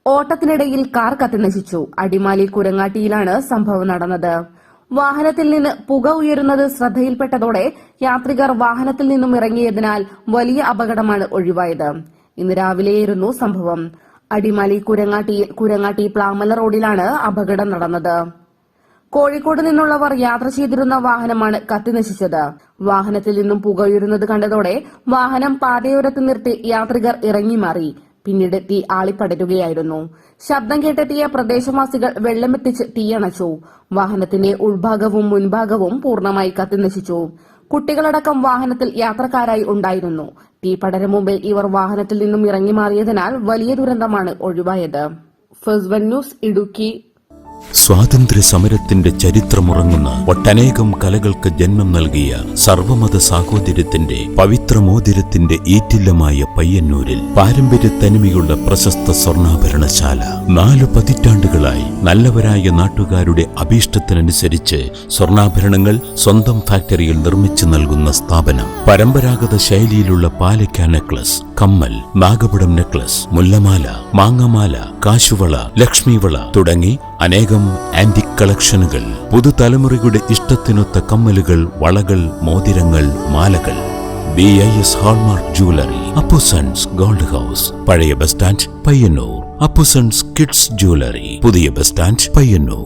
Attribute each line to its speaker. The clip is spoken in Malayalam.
Speaker 1: ഓട്ടത്തിനിടയിൽ കാർ കത്തിനശിച്ചു. അടിമാലി കുരങ്ങാട്ടിയിലാണ് സംഭവം നടന്നത്. വാഹനത്തിൽ നിന്ന് പുക ഉയരുന്നത് ശ്രദ്ധയിൽപ്പെട്ടതോടെ യാത്രികർ വാഹനത്തിൽ നിന്നും ഇറങ്ങിയതിനാൽ വലിയ അപകടമാണ് ഒഴിവായത്. ഇന്ന് രാവിലെയായിരുന്നു സംഭവം. അടിമാലി കുരങ്ങാട്ടി പ്ലാമല റോഡിലാണ് അപകടം നടന്നത്. കോഴിക്കോട് നിന്നുള്ളവർ യാത്ര ചെയ്തിരുന്ന വാഹനമാണ് കത്തിനശിച്ചത്. വാഹനത്തിൽ നിന്നും പുക ഉയരുന്നത് കണ്ടതോടെ വാഹനം പാതയോരത്ത് നിർത്തി യാത്രികർ ഇറങ്ങി മാറി. പിന്നീട് തീ ആളിപ്പടരുകയായിരുന്നു. ശബ്ദം കേട്ടെത്തിയ പ്രദേശവാസികൾ വെള്ളമെത്തിച്ച് തീയണച്ചു. വാഹനത്തിന്റെ ഉൾഭാഗവും മുൻഭാഗവും പൂർണ്ണമായി കത്തിനശിച്ചു. കുട്ടികളടക്കം വാഹനത്തിൽ യാത്രക്കാരായി ഉണ്ടായിരുന്നു. തീ പടരും മുമ്പേ ഇവർ വാഹനത്തിൽ നിന്നും ഇറങ്ങി മാറിയതിനാൽ വലിയ ദുരന്തമാണ് ഒഴിവായത്. First one news, Idukki.
Speaker 2: സ്വാതന്ത്ര്യ സമരത്തിന്റെ ചരിത്രമുറങ്ങുന്ന ഒട്ടനേകം കലകൾക്ക് ജന്മം നൽകിയ സർവമത സാഹോദര്യത്തിന്റെ പവിത്രമോതിരത്തിന്റെ ഈറ്റില്ലമായ പയ്യന്നൂരിൽ പാരമ്പര്യ തനിമയുള്ള പ്രശസ്ത സ്വർണ്ണാഭരണശാല 4 പതിറ്റാണ്ടുകളായി നല്ലവരായ നാട്ടുകാരുടെ അഭീഷ്ടത്തിനനുസരിച്ച് സ്വർണ്ണാഭരണങ്ങൾ സ്വന്തം ഫാക്ടറിയിൽ നിർമ്മിച്ചു നൽകുന്ന സ്ഥാപനം. പരമ്പരാഗത ശൈലിയിലുള്ള പാലക്ക നെക്ലസ്, കമ്മൽ, നാഗപടം നെക്ലസ്, മുല്ലമാല, മാങ്ങമാല, കാശുവള, ലക്ഷ്മിവള തുടങ്ങി അനേകം ആന്റിക് കളക്ഷനുകൾ. പുതുതലമുറയുടെ ഇഷ്ടത്തിനൊത്ത കമ്മലുകൾ, വളകൾ, മോതിരങ്ങൾ, മാലകൾ. BIS hallmark jewellery, Appusons gold house, പഴയ bus stand, Payyanur. Appusons kids jewellery, പുതിയ ബസ് സ്റ്റാൻഡ്, പയ്യന്നൂർ.